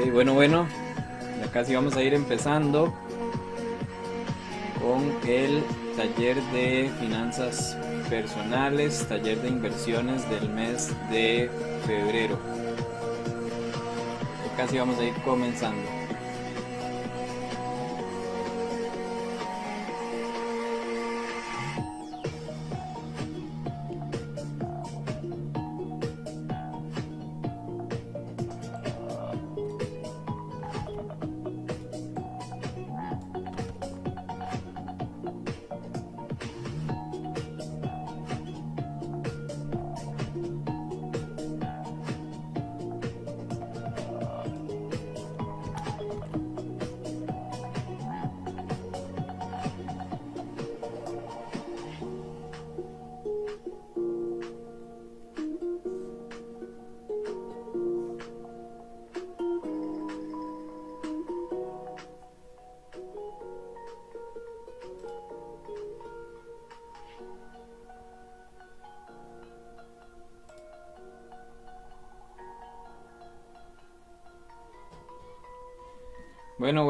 Ok, bueno, ya casi vamos a ir empezando con el taller de finanzas personales, taller de inversiones del mes de febrero. Ya casi vamos a ir comenzando.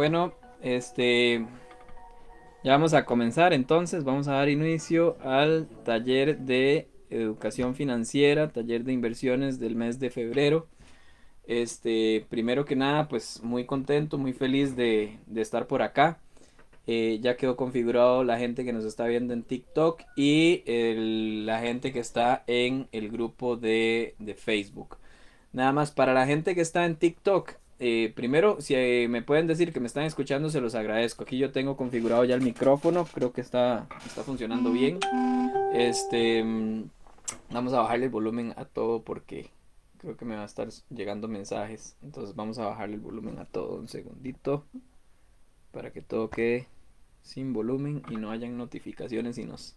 Bueno, este, ya vamos a comenzar entonces, vamos a dar inicio al taller de educación financiera, taller de inversiones del mes de febrero. Primero que nada, pues muy contento, muy feliz de estar por acá. Ya quedó configurado la gente que nos está viendo en TikTok y la gente que está en el grupo de Facebook. Nada más para la gente que está en TikTok. Primero, si me pueden decir que me están escuchando, se los agradezco. Aquí yo tengo configurado ya el micrófono, creo que está funcionando bien. Este, mm, Vamos a bajarle el volumen a todo porque creo que me va a estar llegando mensajes. Entonces vamos a bajarle el volumen a todo un segundito para que todo quede sin volumen y no hayan notificaciones y nos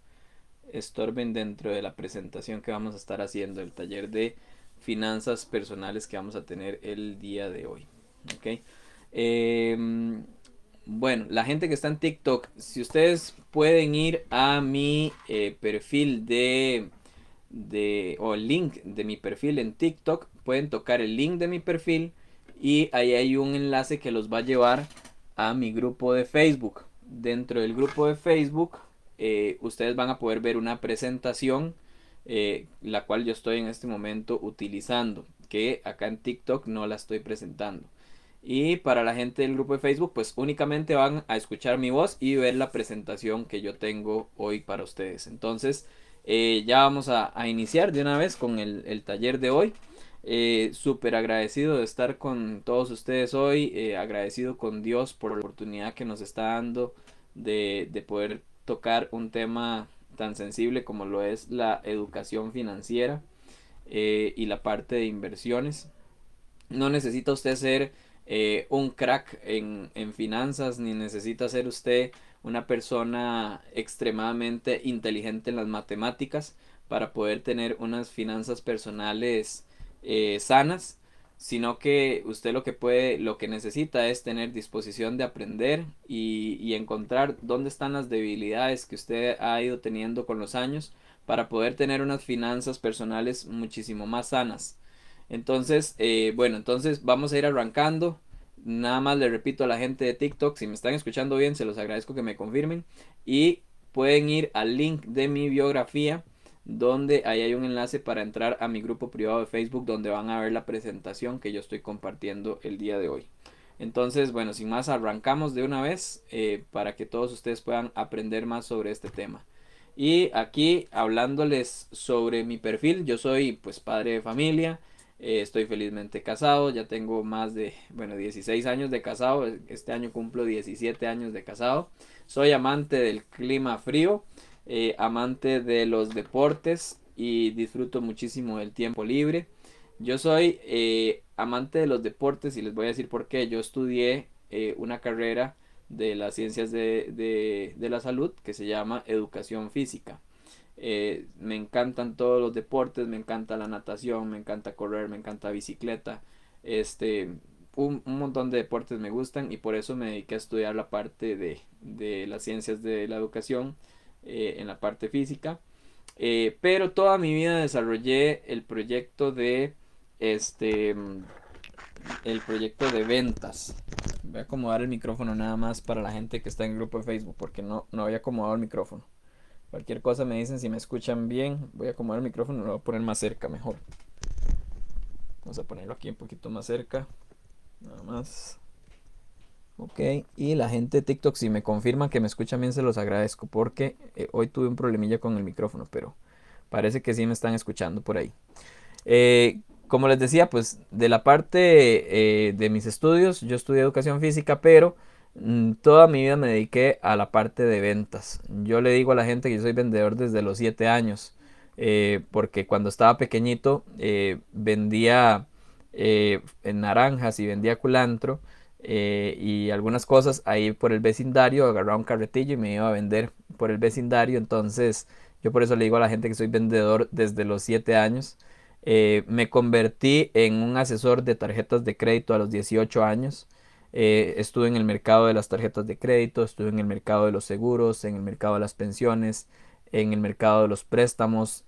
estorben dentro de la presentación que vamos a estar haciendo, el taller de finanzas personales que vamos a tener el día de hoy. ¿Ok? Eh, bueno, la gente que está en TikTok, si ustedes pueden ir a mi perfil o el link de mi perfil en TikTok, pueden tocar el link de mi perfil y ahí hay un enlace que los va a llevar a mi grupo de Facebook. Dentro del grupo de Facebook, ustedes van a poder ver una presentación, la cual yo estoy en este momento utilizando, que acá en TikTok no la estoy presentando. Y para la gente del grupo de Facebook, pues únicamente van a escuchar mi voz y ver la presentación que yo tengo hoy para ustedes. Entonces, ya vamos a iniciar de una vez con el taller de hoy. Súper agradecido de estar con todos ustedes hoy, agradecido con Dios por la oportunidad que nos está dando de poder tocar un tema tan sensible como lo es la educación financiera y la parte de inversiones. No necesita usted ser un crack en finanzas, ni necesita ser usted una persona extremadamente inteligente en las matemáticas para poder tener unas finanzas personales sanas, sino que usted lo que necesita es tener disposición de aprender y encontrar dónde están las debilidades que usted ha ido teniendo con los años para poder tener unas finanzas personales muchísimo más sanas. Entonces, entonces vamos a ir arrancando. Nada más le repito a la gente de TikTok, si me están escuchando bien, se los agradezco que me confirmen. Y pueden ir al link de mi biografía, donde ahí hay un enlace para entrar a mi grupo privado de Facebook, donde van a ver la presentación que yo estoy compartiendo el día de hoy. Entonces, bueno, sin más, arrancamos de una vez para que todos ustedes puedan aprender más sobre este tema. Y aquí hablándoles sobre mi perfil, yo soy pues padre de familia, estoy felizmente casado, ya tengo más de, 16 años de casado, este año cumplo 17 años de casado. Soy amante del clima frío, amante de los deportes y disfruto muchísimo del tiempo libre. Yo soy amante de los deportes y les voy a decir por qué. Yo estudié una carrera de las ciencias de la salud que se llama educación física. Me encantan todos los deportes, me encanta la natación, me encanta correr, me encanta bicicleta, este, un montón de deportes me gustan y por eso me dediqué a estudiar la parte de las ciencias de la educación en la parte física. Pero toda mi vida desarrollé el proyecto este, el proyecto de ventas. Voy a acomodar el micrófono nada más para la gente que está en el grupo de Facebook, porque no había acomodado el micrófono. Cualquier cosa me dicen si me escuchan bien. Voy a acomodar el micrófono, lo voy a poner más cerca mejor. Vamos a ponerlo aquí un poquito más cerca. Nada más. Ok, y la gente de TikTok, si me confirman que me escuchan bien, se los agradezco, porque hoy tuve un problemilla con el micrófono, pero parece que sí me están escuchando por ahí. Como les decía, pues de la parte de mis estudios, yo estudié educación física, pero toda mi vida me dediqué a la parte de ventas. Yo le digo a la gente que yo soy vendedor desde los 7 años, porque cuando estaba pequeñito vendía en naranjas y vendía culantro y algunas cosas ahí por el vecindario, agarraba un carretillo y me iba a vender por el vecindario. Entonces yo por eso le digo a la gente que soy vendedor desde los 7 años. Me convertí en un asesor de tarjetas de crédito a los 18 años. Estuve en el mercado de las tarjetas de crédito, estuve en el mercado de los seguros, en el mercado de las pensiones, en el mercado de los préstamos.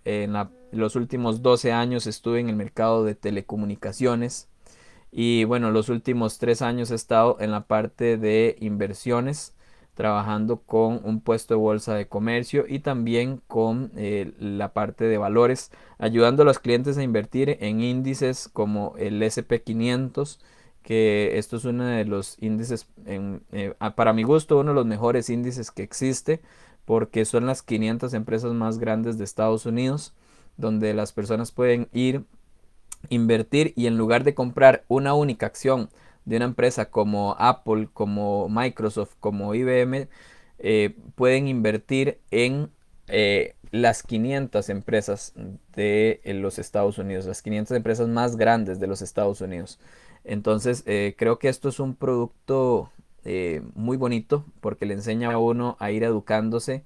Los últimos 12 años estuve en el mercado de telecomunicaciones. Y bueno, los últimos 3 años he estado en la parte de inversiones, trabajando con un puesto de bolsa de comercio y también con la parte de valores, ayudando a los clientes a invertir en índices como el SP 500, que esto es uno de los índices, para mi gusto, uno de los mejores índices que existe, porque son las 500 empresas más grandes de Estados Unidos, donde las personas pueden ir, invertir, y en lugar de comprar una única acción de una empresa como Apple, como Microsoft, como IBM, pueden invertir en las 500 empresas de los Estados Unidos, las 500 empresas más grandes de los Estados Unidos. Entonces, creo que esto es un producto muy bonito, porque le enseña a uno a ir educándose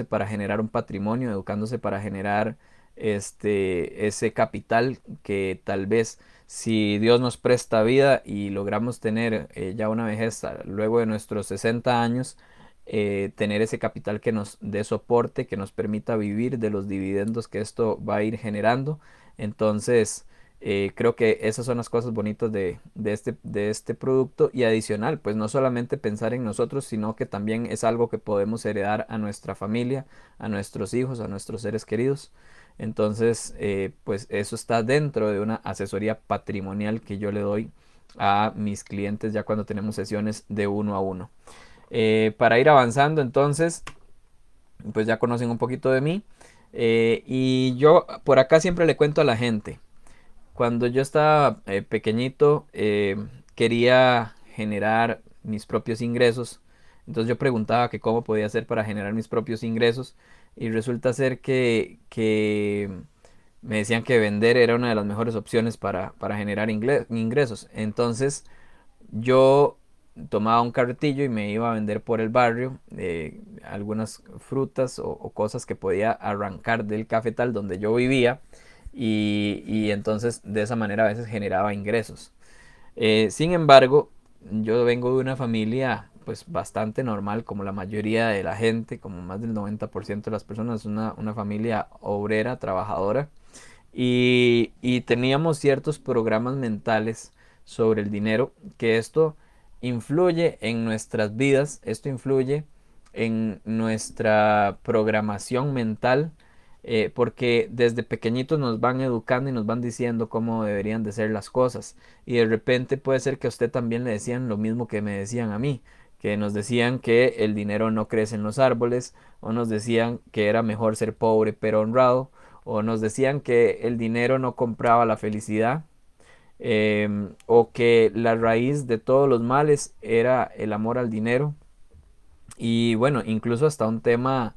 para generar un patrimonio, educándose para generar ese capital que tal vez, si Dios nos presta vida y logramos tener ya una vejez luego de nuestros 60 años, tener ese capital que nos dé soporte, que nos permita vivir de los dividendos que esto va a ir generando. Entonces, creo que esas son las cosas bonitas de este producto, y adicional, pues no solamente pensar en nosotros, sino que también es algo que podemos heredar a nuestra familia, a nuestros hijos, a nuestros seres queridos. Entonces, pues eso está dentro de una asesoría patrimonial que yo le doy a mis clientes ya cuando tenemos sesiones de uno a uno. Para ir avanzando, entonces, pues ya conocen un poquito de mí. Y yo por acá siempre le cuento a la gente, cuando yo estaba pequeñito, quería generar mis propios ingresos. Entonces yo preguntaba que cómo podía hacer para generar mis propios ingresos. Y resulta ser que me decían que vender era una de las mejores opciones para generar ingresos. Entonces yo tomaba un carretillo y me iba a vender por el barrio algunas frutas o cosas que podía arrancar del cafetal donde yo vivía, y entonces de esa manera a veces generaba ingresos. Sin embargo, yo vengo de una familia pues bastante normal, como la mayoría de la gente, como más del 90% de las personas, una familia obrera, trabajadora, y teníamos ciertos programas mentales sobre el dinero, que esto influye en nuestras vidas, esto influye en nuestra programación mental, porque desde pequeñitos nos van educando y nos van diciendo cómo deberían de ser las cosas, y de repente puede ser que a usted también le decían lo mismo que me decían a mí, que nos decían que el dinero no crece en los árboles, o nos decían que era mejor ser pobre pero honrado, o nos decían que el dinero no compraba la felicidad, o que la raíz de todos los males era el amor al dinero. Y bueno, incluso hasta un tema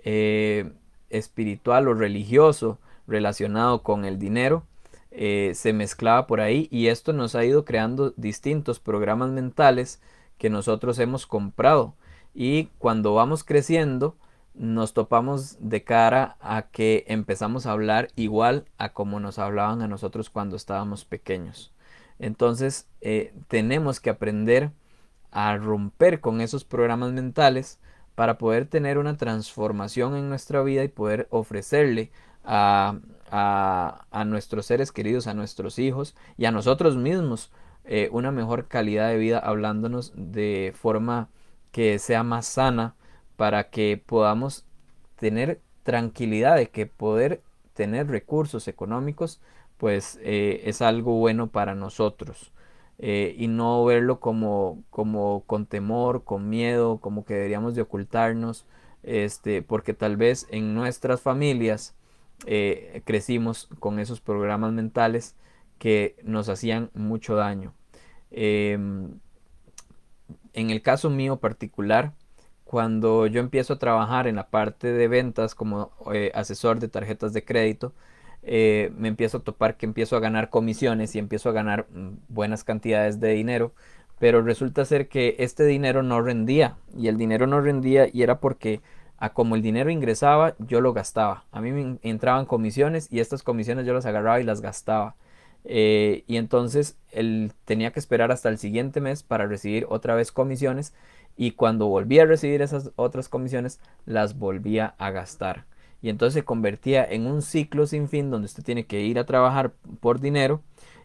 eh, espiritual o religioso relacionado con el dinero se mezclaba por ahí, y esto nos ha ido creando distintos programas mentales que nosotros hemos comprado, y cuando vamos creciendo nos topamos de cara a que empezamos a hablar igual a como nos hablaban a nosotros cuando estábamos pequeños. Entonces tenemos que aprender a romper con esos programas mentales para poder tener una transformación en nuestra vida y poder ofrecerle a, a nuestros seres queridos, a nuestros hijos y a nosotros mismos una mejor calidad de vida, hablándonos de forma que sea más sana, para que podamos tener tranquilidad de que poder tener recursos económicos pues es algo bueno para nosotros. Y no verlo como con temor, con miedo, como que deberíamos de ocultarnos, porque tal vez en nuestras familias crecimos con esos programas mentales que nos hacían mucho daño. Em, en el caso mío particular, cuando yo empiezo a trabajar en la parte de ventas como asesor de tarjetas de crédito, me empiezo a topar que empiezo a ganar comisiones y empiezo a ganar buenas cantidades de dinero, pero resulta ser que este dinero no rendía, y el dinero no rendía y era porque a como el dinero ingresaba yo lo gastaba. A mí me entraban comisiones y estas comisiones yo las agarraba y las gastaba. Y entonces él tenía que esperar hasta el siguiente mes para recibir otra vez comisiones, y cuando volvía a recibir esas otras comisiones las volvía a gastar. Y entonces se convertía en un ciclo sin fin donde usted tiene que ir a trabajar por dinero,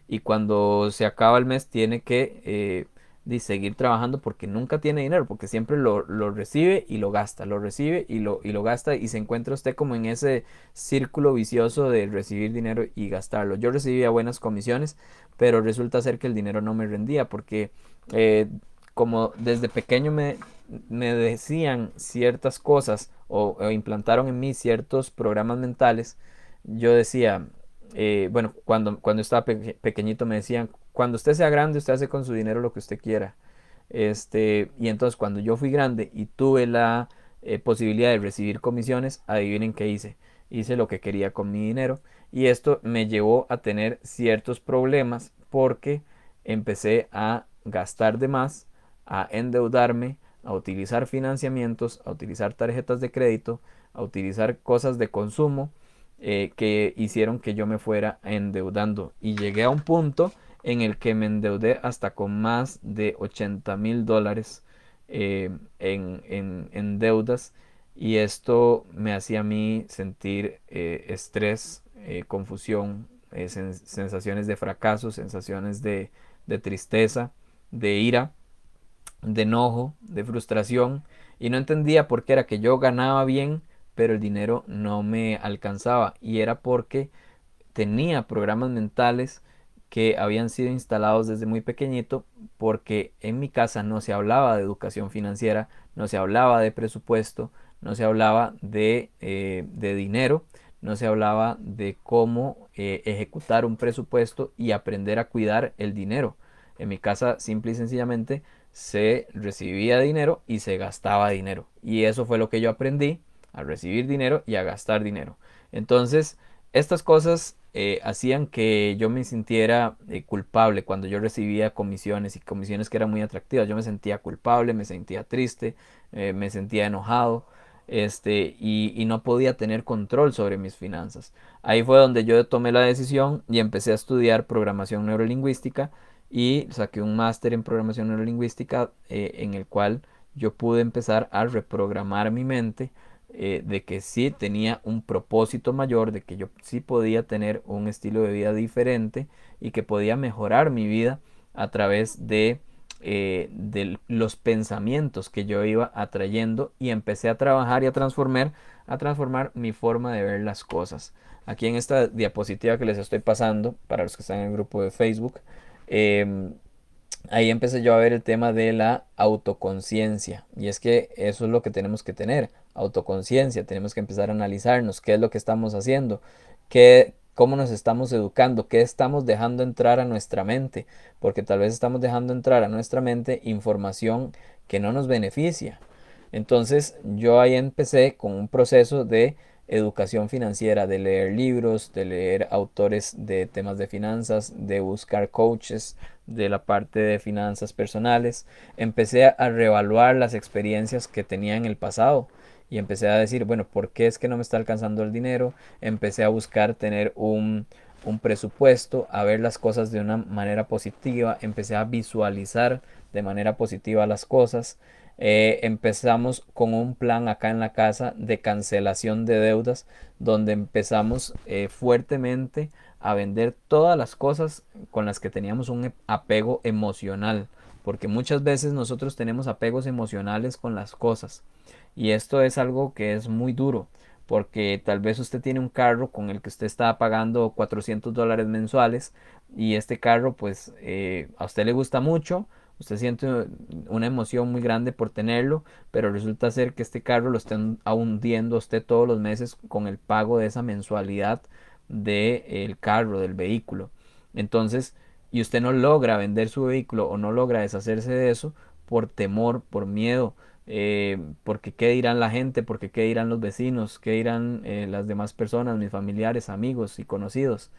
y cuando se acaba el mes tiene que seguir trabajando porque nunca tiene dinero, porque siempre lo recibe y lo gasta, lo recibe y lo gasta, y se encuentra usted como en ese círculo vicioso de recibir dinero y gastarlo. Yo recibía buenas comisiones, pero resulta ser que el dinero no me rendía porque eh, como desde pequeño me decían ciertas cosas o implantaron en mí ciertos programas mentales. Yo decía, bueno, cuando estaba pequeñito me decían, cuando usted sea grande, usted hace con su dinero lo que usted quiera. Y entonces cuando yo fui grande y tuve la posibilidad de recibir comisiones, adivinen qué hice. Hice lo que quería con mi dinero, y esto me llevó a tener ciertos problemas porque empecé a gastar de más, a endeudarme, a utilizar financiamientos, a utilizar tarjetas de crédito, a utilizar cosas de consumo que hicieron que yo me fuera endeudando, y llegué a un punto en el que me endeudé hasta con más de $80,000 en deudas, y esto me hacía a mí sentir estrés, confusión, sensaciones de fracaso, sensaciones de tristeza, de ira, de enojo, de frustración, y no entendía por qué era que yo ganaba bien, pero el dinero no me alcanzaba, y era porque tenía programas mentales que habían sido instalados desde muy pequeñito, porque en mi casa no se hablaba de educación financiera, no se hablaba de presupuesto, no se hablaba de dinero, no se hablaba de cómo ejecutar un presupuesto y aprender a cuidar el dinero. En mi casa simple y sencillamente se recibía dinero y se gastaba dinero. Y eso fue lo que yo aprendí: a recibir dinero y a gastar dinero. Entonces, estas cosas hacían que yo me sintiera culpable cuando yo recibía comisiones, y comisiones que eran muy atractivas. Yo me sentía culpable, me sentía triste, me sentía enojado, y no podía tener control sobre mis finanzas. Ahí fue donde yo tomé la decisión y empecé a estudiar programación neurolingüística, y saqué un máster en programación neurolingüística en el cual yo pude empezar a reprogramar mi mente, de que sí tenía un propósito mayor, de que yo sí podía tener un estilo de vida diferente y que podía mejorar mi vida a través de los pensamientos que yo iba atrayendo, y empecé a trabajar y a transformar mi forma de ver las cosas. Aquí en esta diapositiva que les estoy pasando, para los que están en el grupo de Facebook, eh, ahí empecé yo a ver el tema de la autoconciencia. Y es que eso es lo que tenemos que tener: autoconciencia. Tenemos que empezar a analizarnos qué es lo que estamos haciendo, cómo nos estamos educando, qué estamos dejando entrar a nuestra mente, porque tal vez estamos dejando entrar a nuestra mente información que no nos beneficia. Entonces yo ahí empecé con un proceso de educación financiera, de leer libros, de leer autores de temas de finanzas, de buscar coaches de la parte de finanzas personales. Empecé a reevaluar las experiencias que tenía en el pasado, y empecé a decir, bueno, ¿por qué es que no me está alcanzando el dinero? Empecé a buscar tener un presupuesto, a ver las cosas de una manera positiva, empecé a visualizar de manera positiva las cosas. Empezamos con un plan acá en la casa de cancelación de deudas, donde empezamos fuertemente a vender todas las cosas con las que teníamos un apego emocional, porque muchas veces nosotros tenemos apegos emocionales con las cosas, y esto es algo que es muy duro, porque tal vez usted tiene un carro con el que usted está pagando $400 mensuales, y este carro pues a usted le gusta mucho, usted siente una emoción muy grande por tenerlo, pero resulta ser que este carro lo están hundiendo a usted todos los meses con el pago de esa mensualidad del carro, del vehículo. Entonces, y usted no logra vender su vehículo o no logra deshacerse de eso por temor, por miedo, porque qué dirán la gente, porque qué dirán los vecinos, qué dirán las demás personas, mis familiares, amigos y conocidos.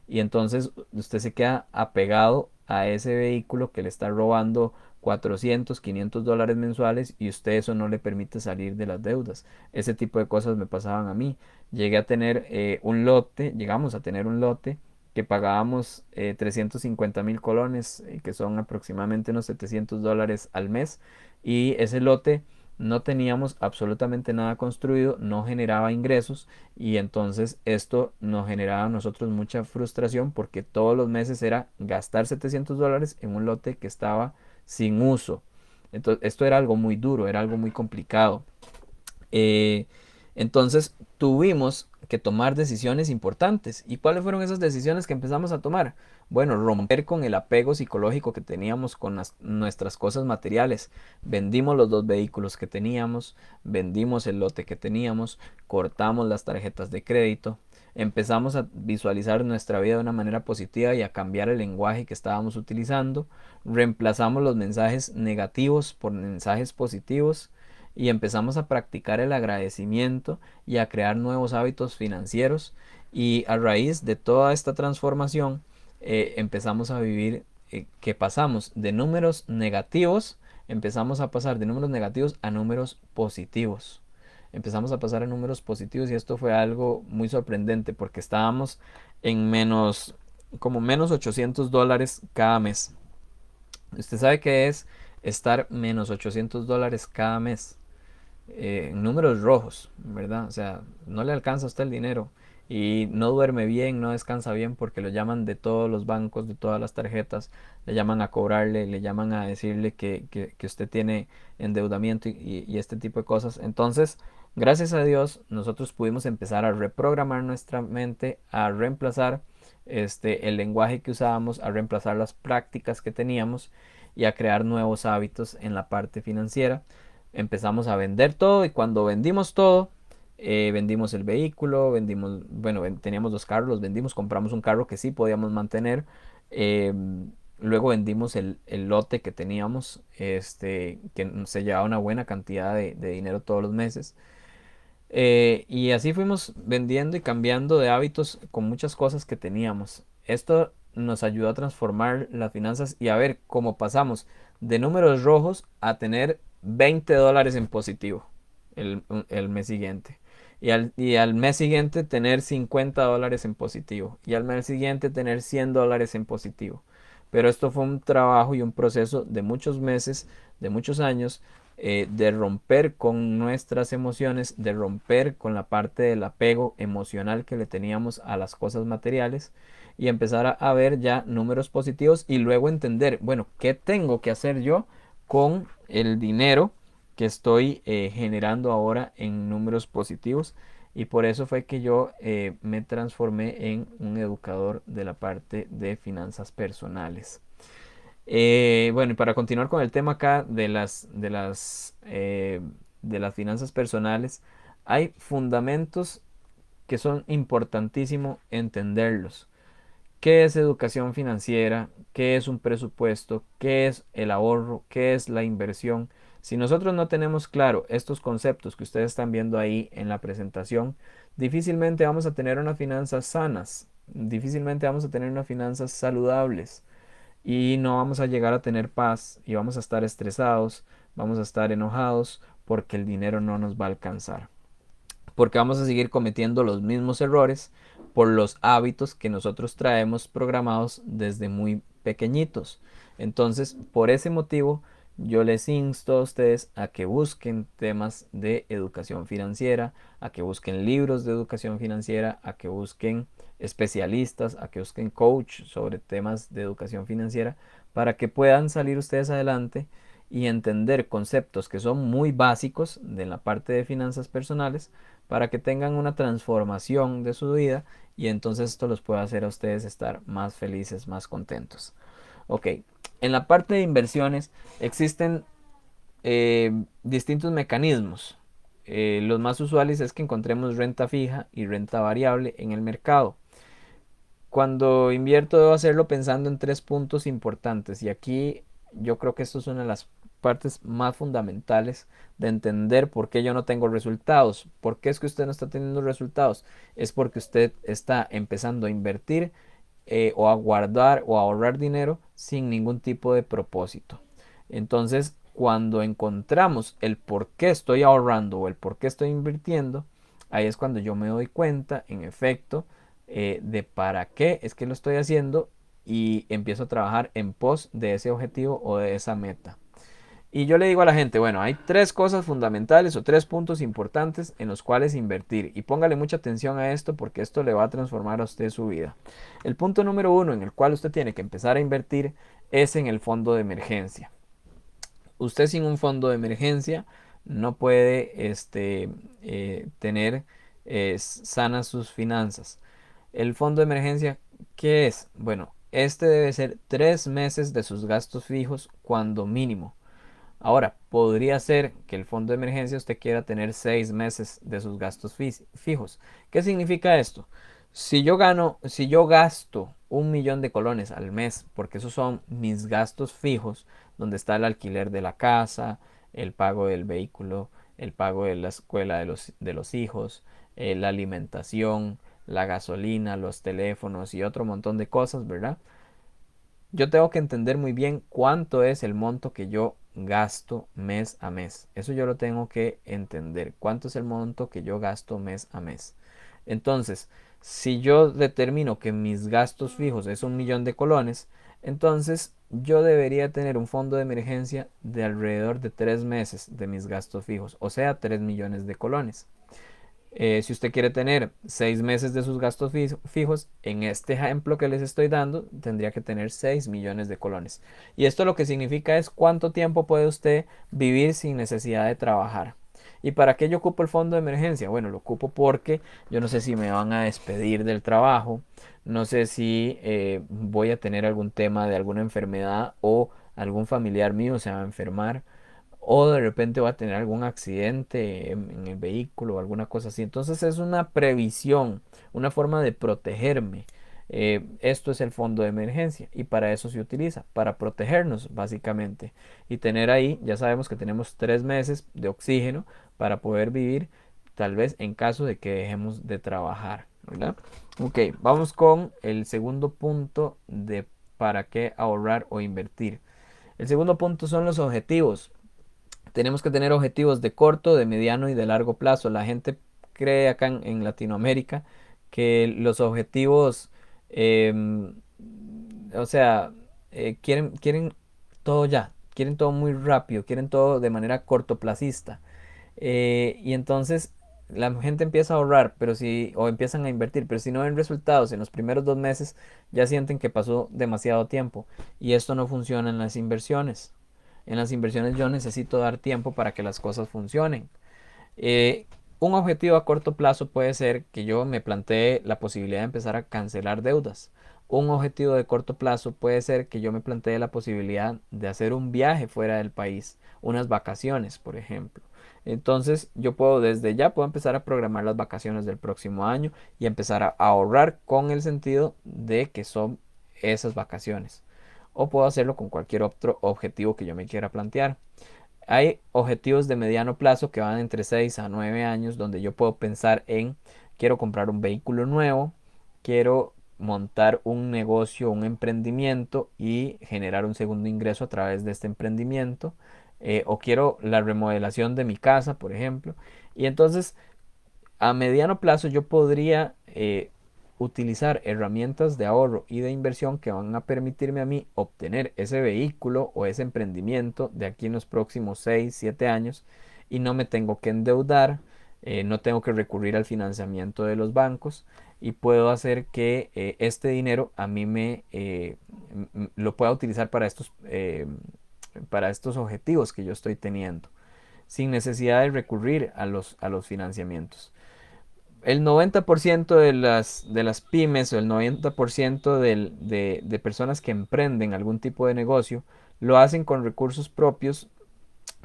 Y entonces usted se queda apegado a ese vehículo que le está robando 400, $500 mensuales, y usted eso no le permite salir de las deudas. Ese tipo de cosas me pasaban a mí. Llegué a tener un lote, llegamos a tener un lote que pagábamos 350.000 colones, que son aproximadamente unos $700 al mes, y ese lote no teníamos absolutamente nada construido, no generaba ingresos, y entonces esto nos generaba a nosotros mucha frustración, porque todos los meses era gastar $700 en un lote que estaba sin uso. Entonces esto era algo muy duro, era algo muy complicado. Eh, entonces tuvimos que tomar decisiones importantes. ¿Y cuáles fueron esas decisiones que empezamos a tomar? Bueno, romper con el apego psicológico que teníamos con nuestras cosas materiales. Vendimos los dos vehículos que teníamos, vendimos el lote que teníamos, cortamos las tarjetas de crédito, empezamos a visualizar nuestra vida de una manera positiva y a cambiar el lenguaje que estábamos utilizando, reemplazamos los mensajes negativos por mensajes positivos, y empezamos a practicar el agradecimiento y a crear nuevos hábitos financieros, y a raíz de toda esta transformación empezamos a vivir que pasamos de números negativos, empezamos a pasar de números negativos a números positivos. Empezamos a pasar a números positivos, y esto fue algo muy sorprendente, porque estábamos en menos, como menos $800 cada mes. Usted sabe qué es estar menos $800 cada mes, en números rojos, ¿verdad? O sea, no le alcanza a usted el dinero, y no duerme bien, no descansa bien, porque lo llaman de todos los bancos, de todas las tarjetas, le llaman a cobrarle, le llaman a decirle que usted tiene endeudamiento, y este tipo de cosas. Entonces, gracias a Dios, nosotros pudimos empezar a reprogramar nuestra mente, a reemplazar el lenguaje que usábamos, a reemplazar las prácticas que teníamos, y a crear nuevos hábitos en la parte financiera. Empezamos a vender todo, y cuando vendimos todo, vendimos el vehículo, vendimos, bueno, teníamos dos carros, los vendimos, compramos un carro que sí podíamos mantener, eh, luego vendimos el lote que teníamos, que se llevaba una buena cantidad de dinero todos los meses. Y así fuimos vendiendo y cambiando de hábitos con muchas cosas que teníamos. Esto nos ayudó a transformar las finanzas y a ver cómo pasamos de números rojos a tener $20 en positivo el mes siguiente. Y al mes siguiente tener $50 en positivo. Y al mes siguiente tener $100 en positivo. Pero esto fue un trabajo y un proceso de muchos meses, de muchos años, de romper con nuestras emociones, de romper con la parte del apego emocional que le teníamos a las cosas materiales, y empezar a ver ya números positivos, y luego entender, bueno, ¿qué tengo que hacer yo con el dinero que estoy generando ahora en números positivos? Y por eso fue que yo me transformé en un educador de la parte de finanzas personales. Bueno, y para continuar con el tema acá de las finanzas personales, hay fundamentos que son importantísimo entenderlos. ¿Qué es educación financiera? ¿Qué es un presupuesto? ¿Qué es el ahorro? ¿Qué es la inversión? Si nosotros no tenemos claro estos conceptos que ustedes están viendo ahí en la presentación, difícilmente vamos a tener unas finanzas sanas, difícilmente vamos a tener unas finanzas saludables, y no vamos a llegar a tener paz, y vamos a estar estresados, vamos a estar enojados, porque el dinero no nos va a alcanzar, porque vamos a seguir cometiendo los mismos errores por los hábitos que nosotros traemos programados desde muy pequeñitos. Entonces, por ese motivo yo les insto a ustedes a que busquen temas de educación financiera, a que busquen libros de educación financiera, a que busquen especialistas, a que busquen coach sobre temas de educación financiera, para que puedan salir ustedes adelante y entender conceptos que son muy básicos de la parte de finanzas personales, para que tengan una transformación de su vida y entonces esto los puede hacer a ustedes estar más felices, más contentos. Ok, en la parte de inversiones existen distintos mecanismos. Los más usuales es que encontremos renta fija y renta variable en el mercado. Cuando invierto debo hacerlo pensando en tres puntos importantes y aquí yo creo que esto es una de las partes más fundamentales de entender por qué yo no tengo resultados. ¿Por qué es que usted no está teniendo resultados? Es porque usted está empezando a invertir o a guardar o a ahorrar dinero sin ningún tipo de propósito. Entonces, cuando encontramos el por qué estoy ahorrando o el por qué estoy invirtiendo, ahí es cuando yo me doy cuenta, en efecto, de para qué es que lo estoy haciendo y empiezo a trabajar en pos de ese objetivo o de esa meta. Y yo le digo a la gente, bueno, hay tres cosas fundamentales o tres puntos importantes en los cuales invertir. Y póngale mucha atención a esto porque esto le va a transformar a usted su vida. El punto número uno en el cual usted tiene que empezar a invertir es en el fondo de emergencia. Usted sin un fondo de emergencia no puede tener sanas sus finanzas. El fondo de emergencia, ¿qué es? Bueno, este debe ser 3 meses de sus gastos fijos cuando mínimo. Ahora, podría ser que el fondo de emergencia usted quiera tener 6 meses de sus gastos fijos. ¿Qué significa esto? Si yo gasto 1 millón de colones al mes, porque esos son mis gastos fijos, donde está el alquiler de la casa, el pago del vehículo, el pago de la escuela de los hijos, la alimentación, la gasolina, los teléfonos y otro montón de cosas, ¿verdad? Yo tengo que entender muy bien cuánto es el monto que yo gasto mes a mes. Eso yo lo tengo que entender. ¿Cuánto es el monto que yo gasto mes a mes? Entonces, si yo determino que mis gastos fijos es 1 millón de colones, entonces yo debería tener un fondo de emergencia de alrededor de 3 meses de mis gastos fijos, o sea, 3 millones de colones. Si usted quiere tener 6 meses de sus gastos fijos, en este ejemplo que les estoy dando, tendría que tener 6 millones de colones. Y esto lo que significa es cuánto tiempo puede usted vivir sin necesidad de trabajar. ¿Y para qué yo ocupo el fondo de emergencia? Bueno, lo ocupo porque yo no sé si me van a despedir del trabajo, no sé si voy a tener algún tema de alguna enfermedad o algún familiar mío se va a enfermar o de repente va a tener algún accidente en el vehículo o alguna cosa así. Entonces es una previsión, una forma de protegerme. Esto es el fondo de emergencia y para eso se utiliza, para protegernos básicamente y tener ahí, ya sabemos que tenemos 3 meses de oxígeno para poder vivir tal vez en caso de que dejemos de trabajar, ¿verdad? Ok, vamos con el segundo punto de para qué ahorrar o invertir. El segundo punto son los objetivos. Tenemos que tener objetivos de corto, de mediano y de largo plazo. La gente cree acá en Latinoamérica que los objetivos, em, o sea, quieren todo ya, quieren todo muy rápido, quieren todo de manera cortoplacista. Y entonces la gente empieza a ahorrar, pero si, o empiezan a invertir, pero si no ven resultados en los primeros 2 meses, ya sienten que pasó demasiado tiempo. Y esto no funciona en las inversiones. En las inversiones yo necesito dar tiempo para que las cosas funcionen. Eh, un objetivo a corto plazo puede ser que yo me plantee la posibilidad de empezar a cancelar deudas. Un objetivo de corto plazo puede ser que yo me plantee la posibilidad de hacer un viaje fuera del país, unas vacaciones, por ejemplo. Entonces yo puedo desde ya puedo empezar a programar las vacaciones del próximo año y empezar a ahorrar con el sentido de que son esas vacaciones. O puedo hacerlo con cualquier otro objetivo que yo me quiera plantear. Hay objetivos de mediano plazo que van entre 6 a 9 años donde yo puedo pensar en quiero comprar un vehículo nuevo, quiero montar un negocio, un emprendimiento y generar un segundo ingreso a través de este emprendimiento, o quiero la remodelación de mi casa, por ejemplo. Y entonces a mediano plazo yo podría utilizar herramientas de ahorro y de inversión que van a permitirme a mí obtener ese vehículo o ese emprendimiento de aquí en los próximos 6 7 años y no me tengo que endeudar, no tengo que recurrir al financiamiento de los bancos y puedo hacer que este dinero a mí lo pueda utilizar para estos objetivos que yo estoy teniendo, sin necesidad de recurrir a los financiamientos. El 90% de las pymes o el 90% de personas que emprenden algún tipo de negocio lo hacen con recursos propios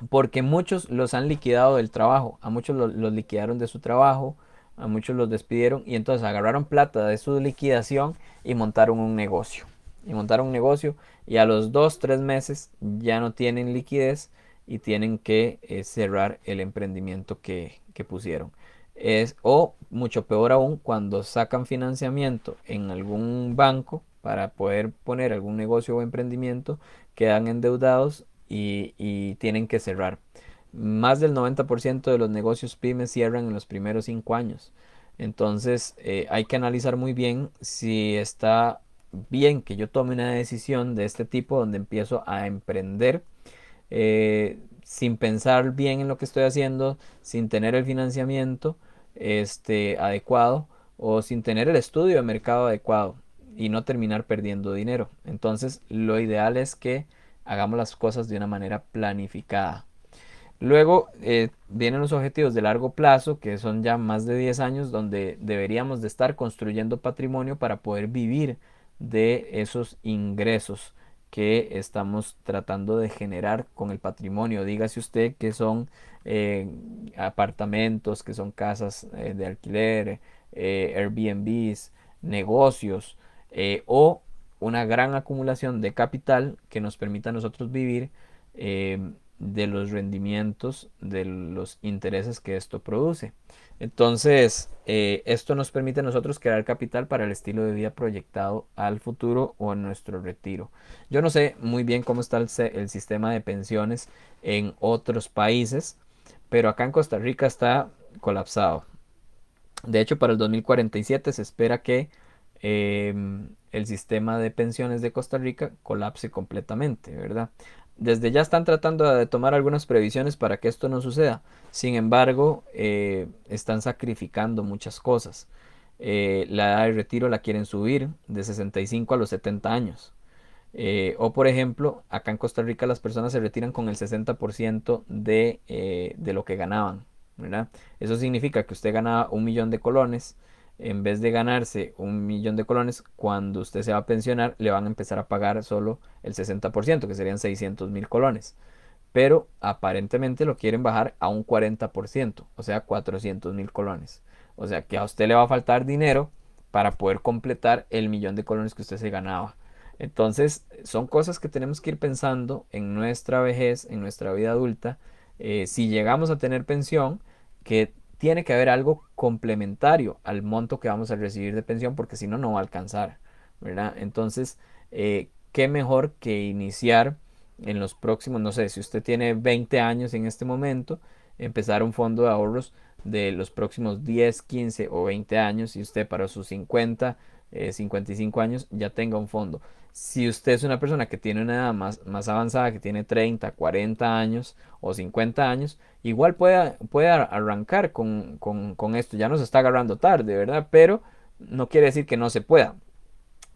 porque muchos los han liquidado del trabajo, a muchos los liquidaron de su trabajo, a muchos los despidieron y entonces agarraron plata de su liquidación y montaron un negocio. Y montaron un negocio y a los 2 3 meses ya no tienen liquidez y tienen que cerrar el emprendimiento que pusieron. O mucho peor aún cuando sacan financiamiento en algún banco para poder poner algún negocio o emprendimiento, quedan endeudados y tienen que cerrar. Más del 90% de los negocios pymes cierran en los primeros 5 años. Entonces hay que analizar muy bien si está bien que yo tome una decisión de este tipo donde empiezo a emprender sin pensar bien en lo que estoy haciendo, sin tener el financiamiento adecuado o sin tener el estudio de mercado adecuado y no terminar perdiendo dinero. Entonces lo ideal es que hagamos las cosas de una manera planificada. Luego vienen los objetivos de largo plazo, que son ya más de 10 años, donde deberíamos de estar construyendo patrimonio para poder vivir de esos ingresos que estamos tratando de generar con el patrimonio. Dígase usted que son apartamentos, que son casas de alquiler, Airbnbs, negocios o una gran acumulación de capital que nos permita a nosotros vivir de los rendimientos, de los intereses que esto produce. Entonces, esto nos permite a nosotros crear capital para el estilo de vida proyectado al futuro o en nuestro retiro. Yo no sé muy bien cómo está el sistema de pensiones en otros países, pero acá en Costa Rica está colapsado. De hecho, para el 2047 se espera que el sistema de pensiones de Costa Rica colapse completamente, ¿verdad? Desde ya están tratando de tomar algunas previsiones para que esto no suceda. Sin embargo, están sacrificando muchas cosas. La edad de retiro la quieren subir de 65 a los 70 años. O por ejemplo, acá en Costa Rica las personas se retiran con el 60% de lo que ganaban, ¿verdad? Eso significa que usted gana 1 millón de colones. En vez de ganarse 1 millón de colones, cuando usted se va a pensionar, le van a empezar a pagar solo el 60%, que serían 600.000 colones. Pero aparentemente lo quieren bajar a un 40%, o sea, 400.000 colones. O sea, que a usted le va a faltar dinero para poder completar el 1 millón de colones que usted se ganaba. Entonces, son cosas que tenemos que ir pensando en nuestra vejez, en nuestra vida adulta. Si llegamos a tener pensión, que tiene que haber algo complementario al monto que vamos a recibir de pensión, porque si no, no va a alcanzar, ¿verdad? Entonces, qué mejor que iniciar en los próximos, no sé, si usted tiene 20 años en este momento, empezar un fondo de ahorros de los próximos 10 15 o 20 años y usted para sus 55 años ya tenga un fondo. Si usted es una persona que tiene una edad más avanzada, que tiene 30 40 años o 50 años, igual puede arrancar con esto. Ya nos está agarrando tarde, ¿verdad? Pero no quiere decir que no se pueda.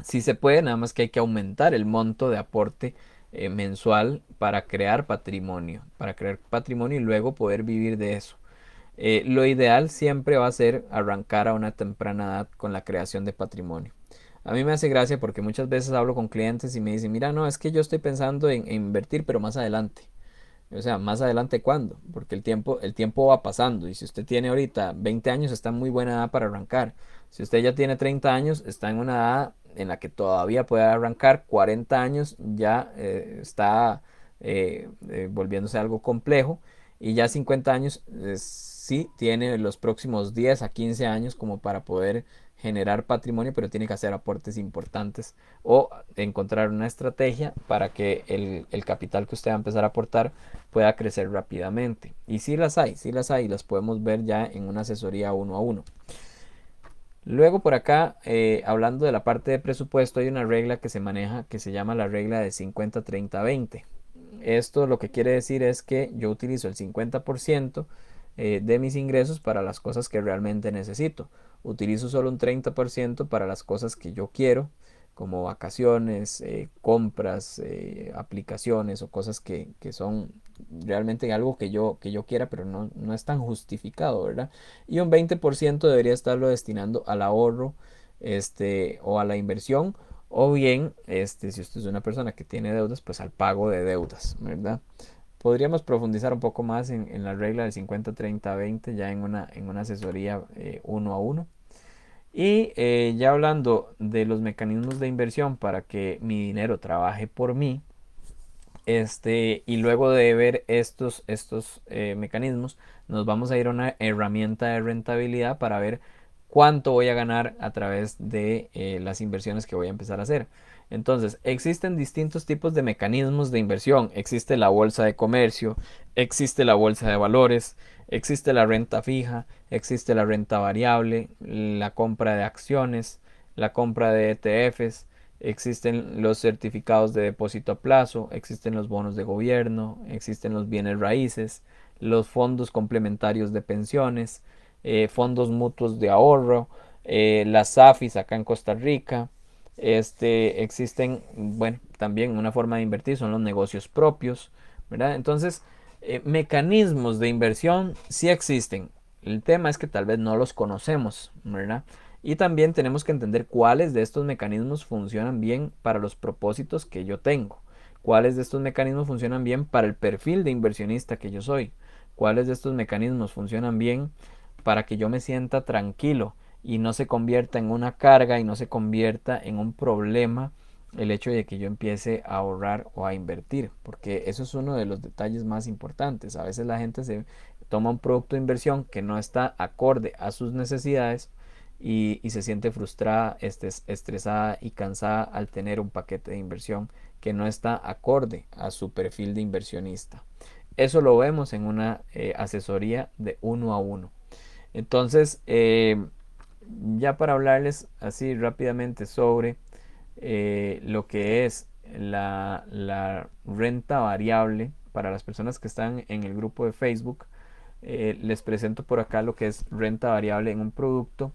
Sí se puede, nada más que hay que aumentar el monto de aporte mensual para crear patrimonio y luego poder vivir de eso. Lo ideal siempre va a ser arrancar a una temprana edad con la creación de patrimonio. A mí me hace gracia porque muchas veces hablo con clientes y me dicen, mira, no, es que yo estoy pensando en invertir, pero más adelante. O sea, más adelante cuándo, porque el tiempo va pasando y si usted tiene ahorita 20 años está en muy buena edad para arrancar. Si usted ya tiene 30 años está en una edad en la que todavía puede arrancar. 40 años ya está volviéndose algo complejo y ya 50 años sí tiene los próximos 10 a 15 años como para poder generar patrimonio, pero tiene que hacer aportes importantes o encontrar una estrategia para que el capital que usted va a empezar a aportar pueda crecer rápidamente. Y sí las hay, las podemos ver ya en una asesoría uno a uno. Luego por acá, hablando de la parte de presupuesto, hay una regla que se maneja que se llama la regla de 50-30-20. Esto lo que quiere decir es que yo utilizo el 50% de mis ingresos para las cosas que realmente necesito. Utilizo solo un 30% para las cosas que yo quiero, como vacaciones, compras, aplicaciones o cosas que son realmente algo que yo quiera, pero no es tan justificado, ¿verdad? Y un 20% debería estarlo destinando al ahorro o a la inversión, o bien, si usted es una persona que tiene deudas, pues al pago de deudas, ¿verdad? Podríamos profundizar un poco más en la regla del 50-30-20 ya en una asesoría uno a uno. Y ya hablando de los mecanismos de inversión para que mi dinero trabaje por mí, y luego de ver estos mecanismos, nos vamos a ir a una herramienta de rentabilidad para ver cuánto voy a ganar a través de las inversiones que voy a empezar a hacer. Entonces, existen distintos tipos de mecanismos de inversión. Existe la bolsa de comercio, existe la bolsa de valores, existe la renta fija, existe la renta variable, la compra de acciones, la compra de ETFs. Existen los certificados de depósito a plazo, existen los bonos de gobierno, existen los bienes raíces, los fondos complementarios de pensiones, fondos mutuos de ahorro, las AFIs acá en Costa Rica. Existen, bueno, también una forma de invertir son los negocios propios, ¿verdad? Entonces, mecanismos de inversión sí existen. El tema es que tal vez no los conocemos, ¿verdad? Y también tenemos que entender cuáles de estos mecanismos funcionan bien para los propósitos que yo tengo. Cuáles de estos mecanismos funcionan bien para el perfil de inversionista que yo soy. Cuáles de estos mecanismos funcionan bien para que yo me sienta tranquilo y no se convierta en una carga y no se convierta en un problema el hecho de que yo empiece a ahorrar o a invertir, porque eso es uno de los detalles más importantes. A veces la gente se toma un producto de inversión que no está acorde a sus necesidades y se siente frustrada, estresada y cansada al tener un paquete de inversión que no está acorde a su perfil de inversionista. Eso lo vemos en una asesoría de uno a uno. Entonces, ya para hablarles así rápidamente sobre lo que es la renta variable para las personas que están en el grupo de Facebook, les presento por acá lo que es renta variable en un producto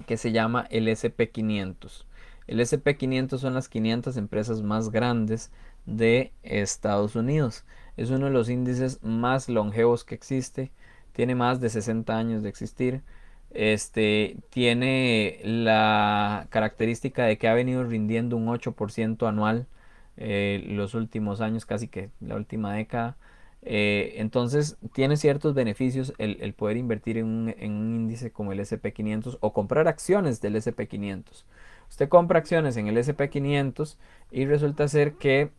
que se llama el SP500. El SP500 son las 500 empresas más grandes de Estados Unidos. Es uno de los índices más longevos que existe. Tiene más de 60 años de existir. Tiene la característica de que ha venido rindiendo un 8% anual los últimos años, casi que la última década. Entonces tiene ciertos beneficios el poder invertir en un índice como el SP500 o comprar acciones del SP500. Usted compra acciones en el SP500 y resulta ser que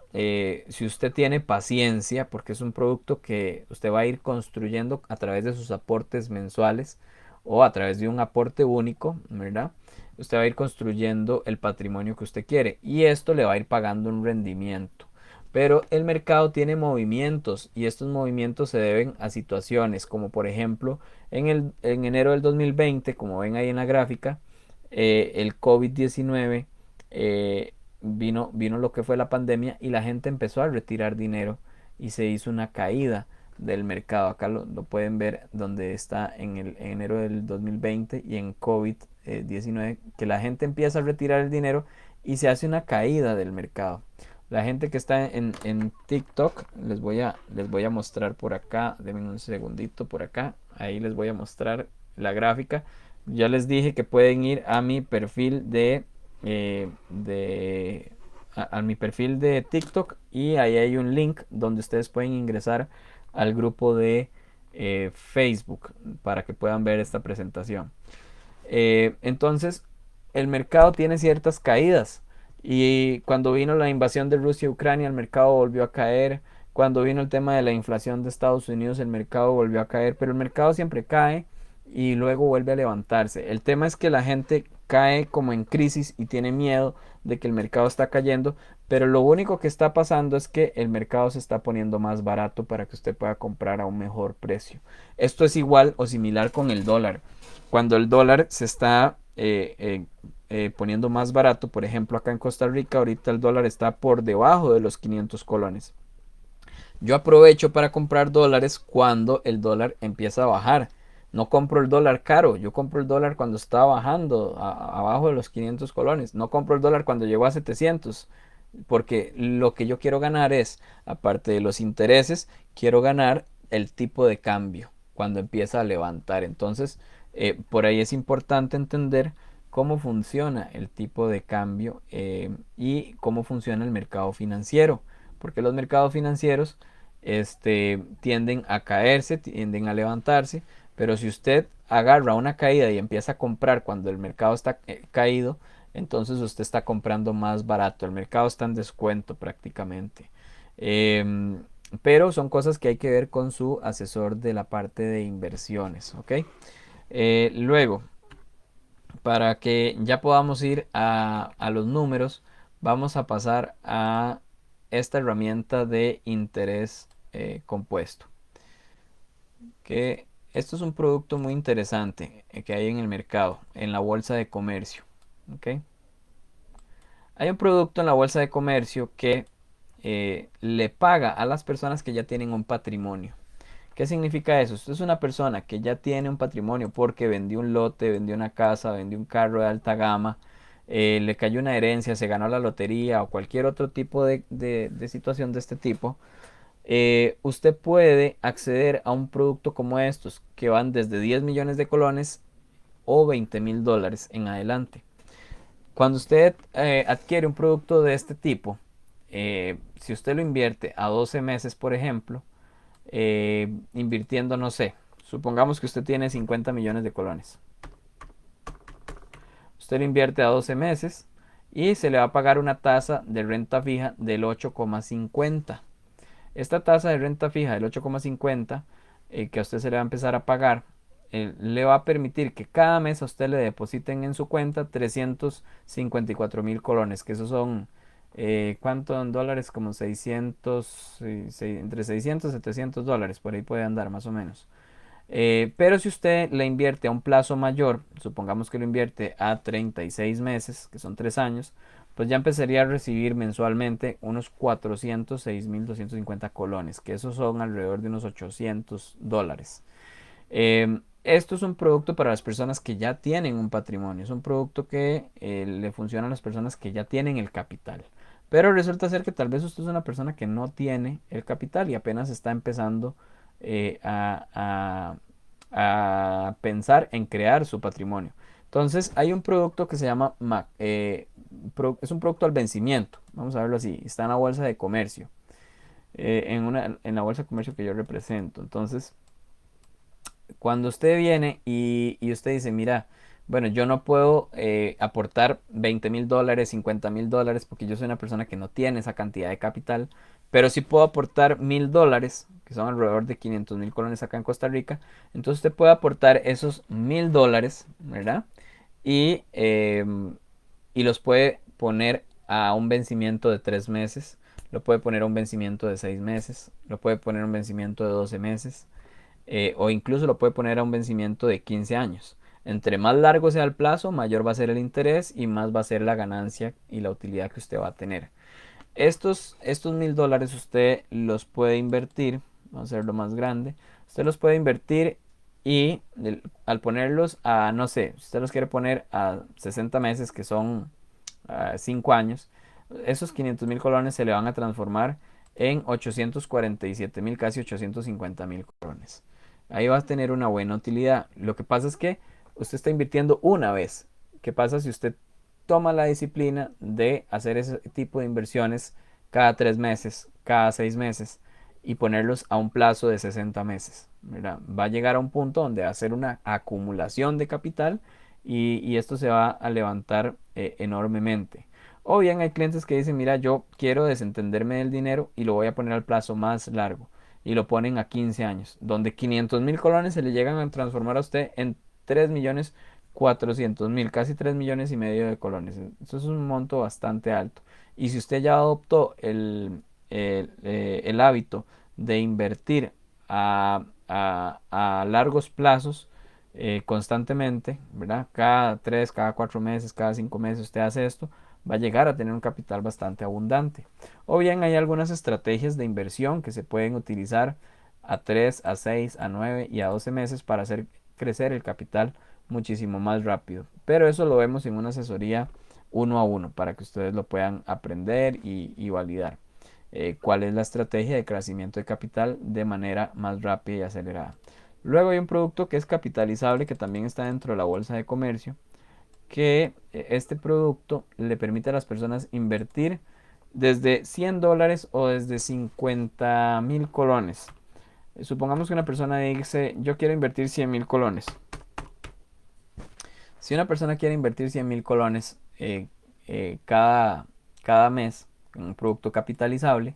si usted tiene paciencia, porque es un producto que usted va a ir construyendo a través de sus aportes mensuales o a través de un aporte único, ¿verdad? Usted va a ir construyendo el patrimonio que usted quiere y esto le va a ir pagando un rendimiento. Pero el mercado tiene movimientos y estos movimientos se deben a situaciones como por ejemplo en enero del 2020, como ven ahí en la gráfica, el COVID-19 vino lo que fue la pandemia y la gente empezó a retirar dinero y se hizo una caída del mercado. Acá lo pueden ver donde está en enero del 2020 y en COVID-19 que la gente empieza a retirar el dinero y se hace una caída del mercado. La gente que está en TikTok, les voy a mostrar por acá, denme un segundito por acá, ahí les voy a mostrar la gráfica. Ya les dije que pueden ir a mi perfil a mi perfil de TikTok y ahí hay un link donde ustedes pueden ingresar al grupo de Facebook para que puedan ver esta presentación. Entonces, el mercado tiene ciertas caídas. Y cuando vino la invasión de Rusia a Ucrania, el mercado volvió a caer. Cuando vino el tema de la inflación de Estados Unidos, el mercado volvió a caer. Pero el mercado siempre cae y luego vuelve a levantarse. El tema es que la gente cae como en crisis y tiene miedo de que el mercado está cayendo. Pero lo único que está pasando es que el mercado se está poniendo más barato para que usted pueda comprar a un mejor precio. Esto es igual o similar con el dólar. Cuando el dólar se está poniendo más barato. Por ejemplo, acá en Costa Rica ahorita el dólar está por debajo de los 500 colones. Yo aprovecho para comprar dólares cuando el dólar empieza a bajar. No compro el dólar caro, yo compro el dólar cuando está bajando abajo de los 500 colones. No compro el dólar cuando llegó a 700, porque lo que yo quiero ganar es, aparte de los intereses, quiero ganar el tipo de cambio cuando empieza a levantar. Entonces, por ahí es importante entender cómo funciona el tipo de cambio y cómo funciona el mercado financiero, porque los mercados financieros tienden a caerse, tienden a levantarse, pero si usted agarra una caída y empieza a comprar cuando el mercado está caído, entonces usted está comprando más barato, el mercado está en descuento prácticamente. Pero son cosas que hay que ver con su asesor de la parte de inversiones, ¿ok? Luego, para que ya podamos ir a los números, vamos a pasar a esta herramienta de interés compuesto. Que esto es un producto muy interesante que hay en el mercado, en la bolsa de comercio. ¿Ok? Hay un producto en la bolsa de comercio que le paga a las personas que ya tienen un patrimonio. ¿Qué significa eso? Usted es una persona que ya tiene un patrimonio porque vendió un lote, vendió una casa, vendió un carro de alta gama, le cayó una herencia, se ganó la lotería o cualquier otro tipo de situación de este tipo. Usted puede acceder a un producto como estos que van desde 10 millones de colones o 20.000 dólares en adelante. Cuando usted adquiere un producto de este tipo, si usted lo invierte a 12 meses, por ejemplo, invirtiendo, no sé, supongamos que usted tiene 50 millones de colones. Usted lo invierte a 12 meses y se le va a pagar una tasa de renta fija del 8,50. Esta tasa de renta fija del 8,50 que a usted se le va a empezar a pagar, le va a permitir que cada mes a usted le depositen en su cuenta 354.000 colones, que esos son, ¿cuánto en dólares? Como 600, entre 600 y 700 dólares, por ahí puede andar más o menos. Pero si usted le invierte a un plazo mayor, supongamos que lo invierte a 36 meses, que son 3 años, pues ya empezaría a recibir mensualmente unos 406.250 colones, que esos son alrededor de unos 800 dólares. Esto es un producto para las personas que ya tienen un patrimonio, es un producto que le funciona a las personas que ya tienen el capital. Pero resulta ser que tal vez usted es una persona que no tiene el capital y apenas está empezando eh, a, a- a pensar en crear su patrimonio. Entonces hay un producto que se llama es un producto al vencimiento, vamos a verlo así, está en la bolsa de comercio, en la bolsa de comercio que yo represento. Entonces, cuando usted viene y usted dice, mira, bueno, yo no puedo aportar 20.000 dólares, 50.000 dólares, porque yo soy una persona que no tiene esa cantidad de capital, pero sí puedo aportar 1.000 dólares, que son alrededor de 500.000 colones acá en Costa Rica. Entonces usted puede aportar esos 1.000 dólares, ¿verdad? Y los puede poner a un vencimiento de 3 meses, lo puede poner a un vencimiento de 6 meses, lo puede poner a un vencimiento de 12 meses o incluso lo puede poner a un vencimiento de 15 años. Entre más largo sea el plazo, mayor va a ser el interés y más va a ser la ganancia y la utilidad que usted va a tener. Estos 1.000 dólares usted los puede invertir, vamos a hacerlo más grande, usted los puede invertir y al ponerlos a, no sé, si usted los quiere poner a 60 meses, que son 5 años, esos 500.000 colones se le van a transformar en 847.000, casi 850.000 colones. Ahí va a tener una buena utilidad. Lo que pasa es que usted está invirtiendo una vez. ¿Qué pasa si usted toma la disciplina de hacer ese tipo de inversiones cada 3 meses, cada 6 meses y ponerlos a un plazo de 60 meses? ¿Verdad? Va a llegar a un punto donde va a ser una acumulación de capital y esto se va a levantar enormemente. O bien hay clientes que dicen, mira, yo quiero desentenderme del dinero y lo voy a poner al plazo más largo. Y lo ponen a 15 años, donde 500.000 colones se le llegan a transformar a usted en 3.400.000, casi 3,5 millones de colones. Eso es un monto bastante alto. Y si usted ya adoptó el hábito de invertir a largos plazos, constantemente, ¿verdad? Cada 3, cada 4 meses, cada 5 meses usted hace esto, va a llegar a tener un capital bastante abundante. O bien hay algunas estrategias de inversión que se pueden utilizar a 3, a 6, a 9 y a 12 meses para hacer crecer el capital muchísimo más rápido. Pero eso lo vemos en una asesoría uno a uno para que ustedes lo puedan aprender y validar. Cuál es la estrategia de crecimiento de capital de manera más rápida y acelerada. Luego hay un producto que es capitalizable que también está dentro de la bolsa de comercio, que este producto le permite a las personas invertir desde $100 o desde 50.000 colones. Supongamos que una persona dice, yo quiero invertir 100.000 colones. Si una persona quiere invertir 100.000 colones cada mes en un producto capitalizable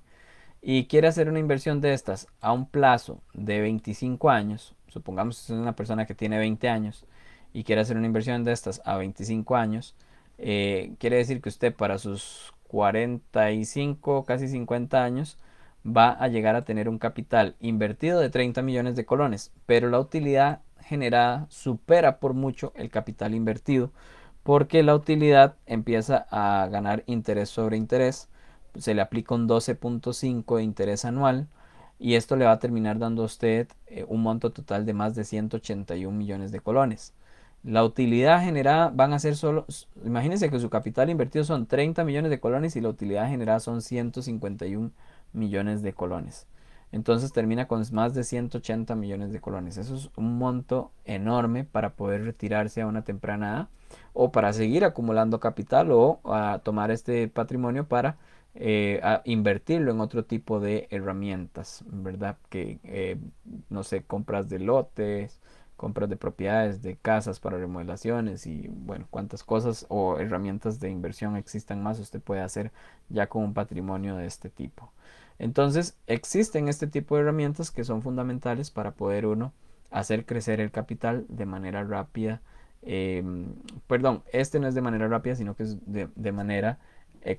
y quiere hacer una inversión de estas a un plazo de 25 años, supongamos que es una persona que tiene 20 años y quiere hacer una inversión de estas a 25 años, quiere decir que usted para sus 45, casi 50 años, va a llegar a tener un capital invertido de 30 millones de colones, pero la utilidad generada supera por mucho el capital invertido, porque la utilidad empieza a ganar interés sobre interés, se le aplica un 12.5 de interés anual y esto le va a terminar dando a usted un monto total de más de 181 millones de colones. La utilidad generada van a ser solo, imagínense que su capital invertido son 30 millones de colones y la utilidad generada son 151 millones de colones. Entonces termina con más de 180 millones de colones. Eso es un monto enorme para poder retirarse a una temprana edad o para seguir acumulando capital o a tomar este patrimonio para a invertirlo en otro tipo de herramientas, ¿verdad? Que, no sé, compras de lotes, compras de propiedades, de casas para remodelaciones y, bueno, cuántas cosas o herramientas de inversión existan más, usted puede hacer ya con un patrimonio de este tipo. Entonces, existen este tipo de herramientas que son fundamentales para poder uno hacer crecer el capital de manera rápida. Eh, Perdón, este no es de manera rápida, sino que es de manera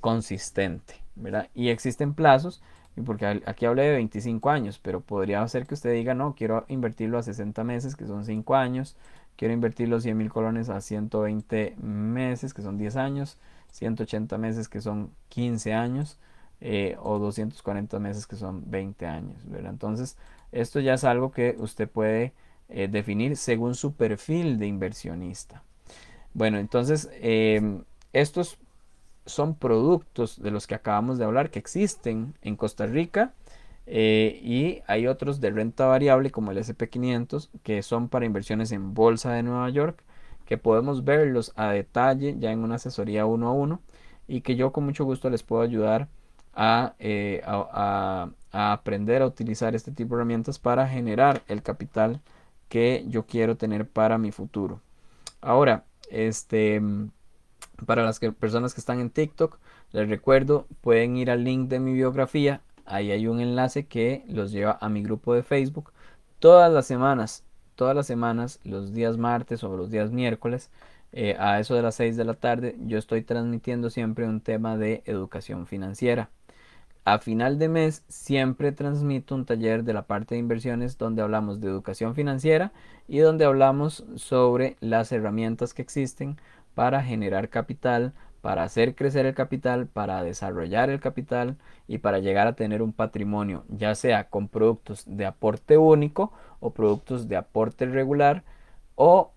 consistente, ¿verdad? Y existen plazos, porque aquí hablé de 25 años, pero podría ser que usted diga, no, quiero invertirlo a 60 meses, que son 5 años, quiero invertir los 100.000 colones a 120 meses, que son 10 años, 180 meses, que son 15 años, o 240 meses, que son 20 años, ¿verdad? Entonces, esto ya es algo que usted puede definir según su perfil de inversionista. Bueno, entonces, estos son productos de los que acabamos de hablar que existen en Costa Rica, y hay otros de renta variable como el SP500 que son para inversiones en bolsa de Nueva York, que podemos verlos a detalle ya en una asesoría uno a uno y que yo con mucho gusto les puedo ayudar a aprender a utilizar este tipo de herramientas para generar el capital que yo quiero tener para mi futuro. Ahora, para las personas que están en TikTok, les recuerdo, pueden ir al link de mi biografía. Ahí hay un enlace que los lleva a mi grupo de Facebook. Todas las semanas, todas las semanas, los días martes o los días miércoles, a eso de las 6 de la tarde, yo estoy transmitiendo siempre un tema de educación financiera. A final de mes siempre transmito un taller de la parte de inversiones donde hablamos de educación financiera y donde hablamos sobre las herramientas que existen para generar capital, para hacer crecer el capital, para desarrollar el capital y para llegar a tener un patrimonio, ya sea con productos de aporte único o productos de aporte regular o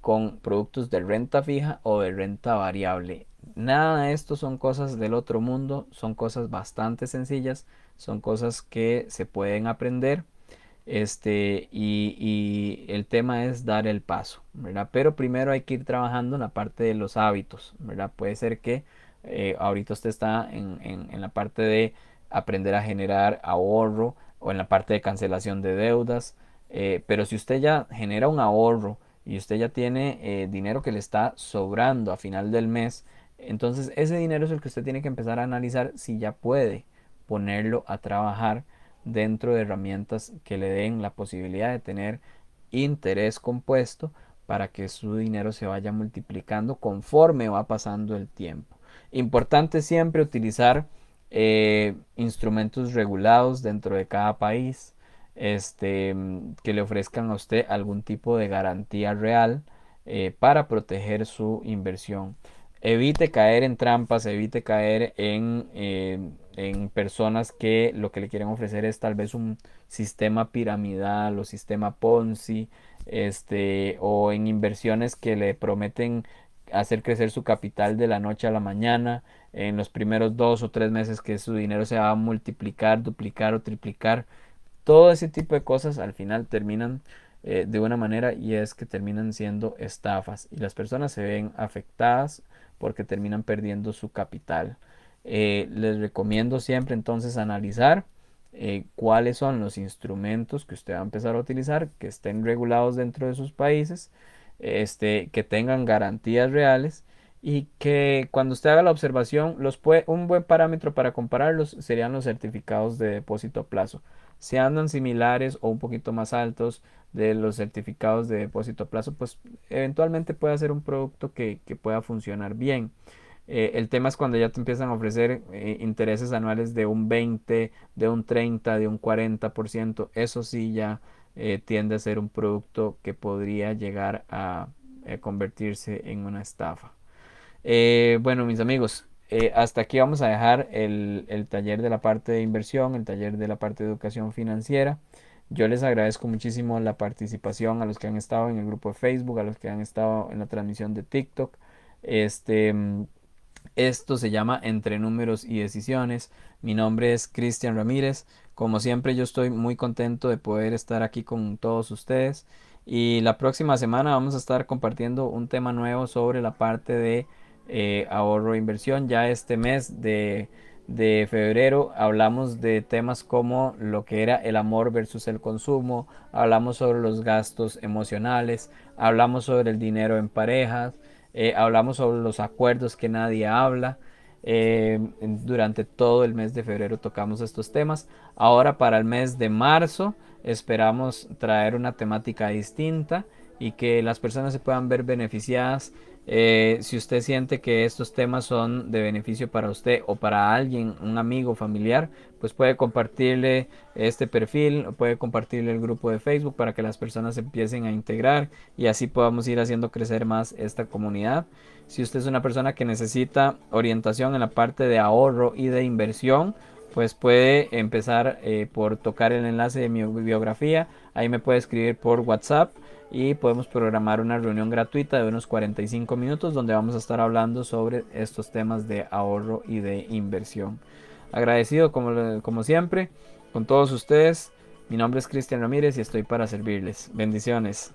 con productos de renta fija o de renta variable. Nada de esto son cosas del otro mundo, son cosas bastante sencillas, son cosas que se pueden aprender. Y el tema es dar el paso, ¿verdad? Pero primero hay que ir trabajando en la parte de los hábitos, ¿verdad? Puede ser que ahorita usted está en la parte de aprender a generar ahorro o en la parte de cancelación de deudas, pero si usted ya genera un ahorro y usted ya tiene dinero que le está sobrando a final del mes, entonces ese dinero es el que usted tiene que empezar a analizar si ya puede ponerlo a trabajar dentro de herramientas que le den la posibilidad de tener interés compuesto para que su dinero se vaya multiplicando conforme va pasando el tiempo. Importante siempre utilizar instrumentos regulados dentro de cada país. que le ofrezcan a usted algún tipo de garantía real para proteger su inversión. Evite caer en trampas, evite caer en personas que lo que le quieren ofrecer es tal vez un sistema piramidal o sistema Ponzi, o en inversiones que le prometen hacer crecer su capital de la noche a la mañana en los primeros 2 o 3 meses, que su dinero se va a multiplicar, duplicar o triplicar. Todo ese tipo de cosas al final terminan de una manera, y es que terminan siendo estafas y las personas se ven afectadas porque terminan perdiendo su capital. Les recomiendo siempre entonces analizar cuáles son los instrumentos que usted va a empezar a utilizar, que estén regulados dentro de sus países, que tengan garantías reales, y que cuando usted haga la observación, un buen parámetro para compararlos serían los certificados de depósito a plazo. Si andan similares o un poquito más altos de los certificados de depósito a plazo, pues eventualmente puede ser un producto que pueda funcionar bien. El tema es cuando ya te empiezan a ofrecer intereses anuales de un 20, de un 30, de un 40%. Eso sí ya tiende a ser un producto que podría llegar a convertirse en una estafa. Bueno, mis amigos, hasta aquí vamos a dejar el taller de la parte de inversión, el taller de la parte de educación financiera. Yo les agradezco muchísimo la participación a los que han estado en el grupo de Facebook, a los que han estado en la transmisión de TikTok. Este, mm, Esto se llama Entre Números y Decisiones. Mi nombre es Cristian Ramírez. Como siempre, yo estoy muy contento de poder estar aquí con todos ustedes. Y la próxima semana vamos a estar compartiendo un tema nuevo sobre la parte de ahorro e inversión. Ya este mes de febrero hablamos de temas como lo que era el amor versus el consumo. Hablamos sobre los gastos emocionales. Hablamos sobre el dinero en parejas. Hablamos sobre los acuerdos que nadie habla. Durante todo el mes de febrero tocamos estos temas. Ahora para el mes de marzo esperamos traer una temática distinta y que las personas se puedan ver beneficiadas. Si usted siente que estos temas son de beneficio para usted o para alguien, un amigo, familiar, pues puede compartirle este perfil, puede compartirle el grupo de Facebook para que las personas empiecen a integrar y así podamos ir haciendo crecer más esta comunidad. Si usted es una persona que necesita orientación en la parte de ahorro y de inversión, pues puede empezar por tocar el enlace de mi biografía. Ahí me puede escribir por WhatsApp y podemos programar una reunión gratuita de unos 45 minutos donde vamos a estar hablando sobre estos temas de ahorro y de inversión. Agradecido como siempre con todos ustedes. Mi nombre es Cristian Ramírez y estoy para servirles. Bendiciones.